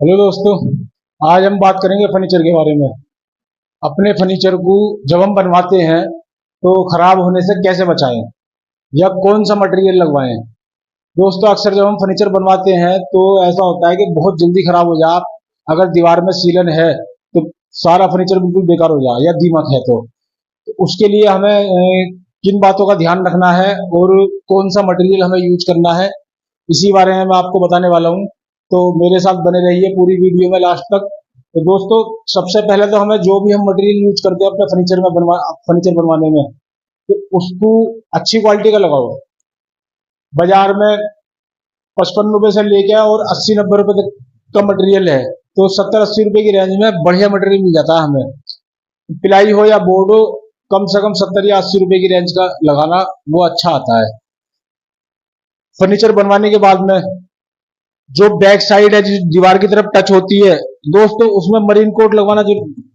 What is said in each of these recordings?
Hello दोस्तों। आज हम बात करेंगे फर्नीचर के बारे में। अपने फर्नीचर को जब हम बनवाते हैं तो खराब होने से कैसे बचाएं या कौन सा मटेरियल लगवाएं। दोस्तों, अक्सर जब हम फर्नीचर बनवाते हैं तो ऐसा होता है कि बहुत जल्दी खराब हो जाए। अगर दीवार में सीलन है तो सारा फर्नीचर बिल्कुल बेकार हो जाए, या दीमक है तो उसके लिए हमें किन बातों का ध्यान रखना है और कौन सा मटेरियल हमें यूज करना है, इसी बारे में मैं आपको बताने वाला हूँ। तो मेरे साथ बने रहिए पूरी वीडियो में लास्ट तक। तो दोस्तों, सबसे पहले तो हमें जो भी हम मटेरियल यूज करते हैं अपने फर्नीचर बनवाने में, तो उसको अच्छी क्वालिटी का लगाओ। बाजार में 55 रुपए से लेके और 80-90 रुपए तक का मटेरियल है, तो 70-80 रुपए की रेंज में बढ़िया मटेरियल मिल जाता है हमें। पिलाई हो या बोर्ड हो, कम से कम 70 या 80 रुपए की रेंज का लगाना वो अच्छा आता है। फर्नीचर बनवाने के बाद में जो बैक साइड है, जो दीवार की तरफ टच होती है, दोस्तों उसमें मरीन कोट लगवाना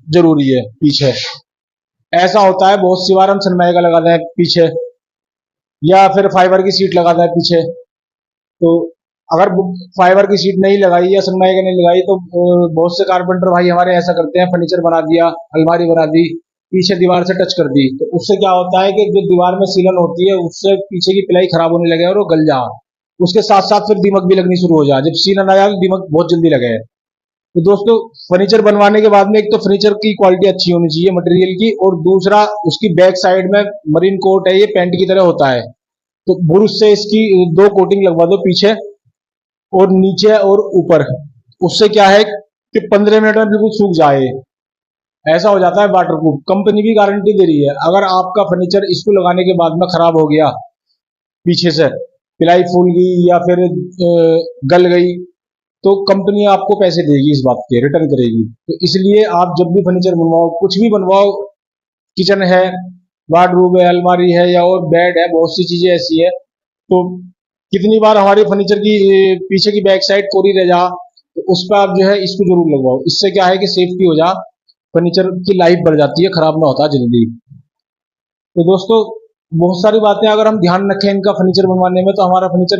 जरूरी है पीछे। ऐसा होता है बहुत सी बार हम सनमाइका लगाते हैं पीछे, या फिर फाइबर की सीट लगाते हैं पीछे। तो अगर फाइबर की सीट नहीं लगाई या सनमाइका नहीं लगाई तो बहुत से कारपेंटर भाई हमारे ऐसा करते हैं, फर्नीचर बना दिया, अलमारी बना दी, पीछे दीवार से टच कर दी, तो उससे क्या होता है कि जो दीवार में सीलन होती है उससे पीछे की पिलाई खराब होने लगे और वो गल जा। उसके साथ साथ फिर दीमक भी लगनी शुरू हो जाए। जब सीलन आ जाए तो दीमक बहुत जल्दी लगे। तो दोस्तों, फर्नीचर बनवाने के बाद में एक तो फर्नीचर की क्वालिटी अच्छी होनी चाहिए मटेरियल की, और दूसरा उसकी बैक साइड में मरीन कोट है, ये पेंट की तरह होता है, तो ब्रुश से इसकी 2 कोटिंग लगवा दो, पीछे और नीचे और ऊपर। उससे क्या है कि 15 मिनट में बिल्कुल सूख जाए, ऐसा हो जाता है वाटरप्रूफ। कंपनी भी गारंटी दे रही है, अगर आपका फर्नीचर इसको लगाने के बाद में खराब हो गया, पीछे से पिलाई फूल गई या फिर गल गई, तो कंपनी आपको पैसे देगी, इस बात के रिटर्न करेगी। तो इसलिए आप जब भी फर्नीचर बनवाओ, कुछ भी बनवाओ, किचन है, वार्डरोब है, अलमारी है या और बेड है, बहुत सी चीजें ऐसी है, तो कितनी बार हमारे फर्नीचर की पीछे की बैक साइड कोरी रह जा, तो उस पर आप जो है इसको जरूर लगवाओ। इससे क्या है कि सेफ्टी हो जा, फर्नीचर की लाइफ बढ़ जाती है, खराब ना होता जल्दी। तो दोस्तों, बहुत सारी बातें अगर हम ध्यान रखें इनका फर्नीचर बनवाने में, तो हमारा फर्नीचर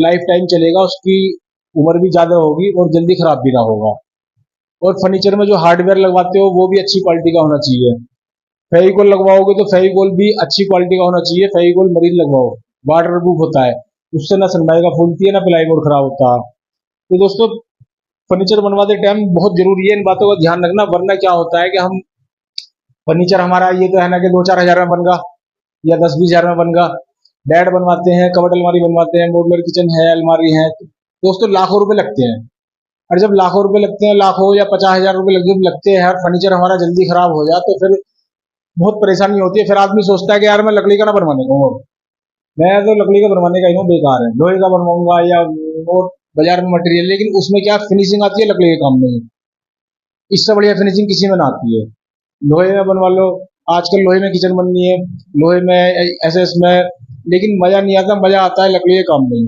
लाइफ टाइम चलेगा, उसकी उम्र भी ज्यादा होगी और जल्दी खराब भी ना होगा। और फर्नीचर में जो हार्डवेयर लगवाते हो वो भी अच्छी क्वालिटी का होना चाहिए। फेविकोल लगवाओगे तो फेविकोल भी अच्छी क्वालिटी का होना चाहिए। फेविकोल मरीन लगवाओ, वाटर प्रूफ होता है, उससे ना सनमाइका फूलती है ना प्लाईवुड खराब होता है। तो दोस्तों, फर्नीचर बनवाते टाइम बहुत जरूरी है इन बातों का ध्यान रखना, वरना क्या होता है कि हम फर्नीचर हमारा ये तो है ना कि 2-4 हजार में बन गया या 10-20 हजार में बन गया। बेड बनवाते हैं, कबट अलमारी बनवाते हैं, मॉड्यूलर किचन है, अलमारी है, तो दोस्तों लाखों रुपए लगते हैं। और जब लाखों रुपए लगते हैं, लाखों या 50,000 रुपए जब लगते हैं, हर फर्नीचर हमारा जल्दी खराब हो जाए तो फिर बहुत परेशानी होती है। फिर आदमी सोचता है कि यार मैं लकड़ी का ना बनवाने को, मैं तो लकड़ी का बनवाने का ही हूँ, बेकार है, लोहे का बनवाऊंगा या और बाजार में मटेरियल, लेकिन उसमें क्या फिनिशिंग आती है लकड़ी के काम में, इससे बढ़िया फिनिशिंग किसी में ना आती है। लोहे में बनवा लो, आजकल लोहे में किचन बननी है, लोहे में एसएस में, लेकिन मजा नहीं आता, मजा आता है लकड़ी के काम में।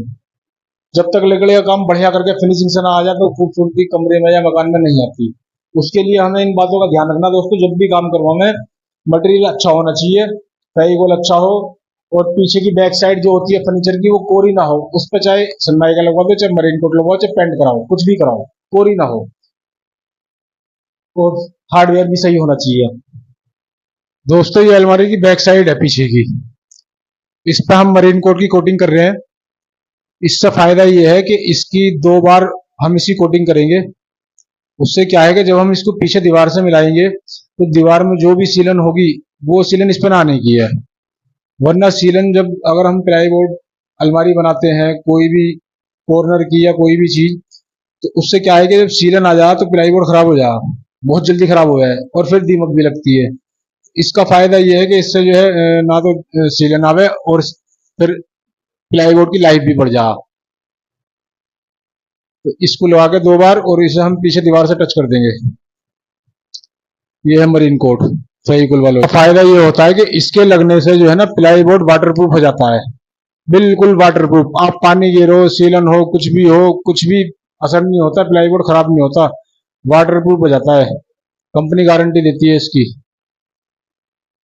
जब तक लकड़ी का काम बढ़िया करके फिनिशिंग से ना आ जाए तो खूबसूरती कमरे में या मकान में नहीं आती। उसके लिए हमें इन बातों का ध्यान रखना दोस्तों, जब भी काम करवाओ, मटेरियल अच्छा होना चाहिए, फेविकोल अच्छा हो, और पीछे की बैक साइड जो होती है फर्नीचर की वो कोरी ना हो, उस पर चाहे सनमाइका लगवा दो, चाहे मरीन कोट लगवाओ, चाहे पेंट कराओ, कुछ भी कराओ, कोरी ना हो, और हार्डवेयर भी सही होना चाहिए। दोस्तों, ये अलमारी की बैक साइड है पीछे की, इस पर हम मरीन कोट की कोटिंग कर रहे हैं। इससे फायदा ये है कि इसकी 2 बार हम इसी कोटिंग करेंगे। उससे क्या है कि जब हम इसको पीछे दीवार से मिलाएंगे तो दीवार में जो भी सीलन होगी वो सीलन इस पर ना आने की है। वरना सीलन जब अगर हम प्लाईवुड अलमारी बनाते हैं, कोई भी कॉर्नर की या कोई भी चीज, तो उससे क्या है कि जब सीलन आ जाए तो प्लाईवुड खराब हो जाए, बहुत जल्दी खराब हो जाए, और फिर दीमक भी लगती है। इसका फायदा ये है कि इससे जो है ना तो सीलन आवे और फिर प्लाईवुड की लाइफ भी बढ़ जा। तो इसको लगा के 2 बार और इसे हम पीछे दीवार से टच कर देंगे। ये है मरीन कोट फेविकोल वालों का। फायदा ये होता है कि इसके लगने से जो है ना प्लाईवुड वाटरप्रूफ हो जाता है, बिल्कुल वाटरप्रूफ। आप पानी गिरो, सीलन हो, कुछ भी हो, कुछ भी असर नहीं होता, प्लाईवुड खराब नहीं होता, वाटरप्रूफ हो जाता है। कंपनी गारंटी देती है इसकी।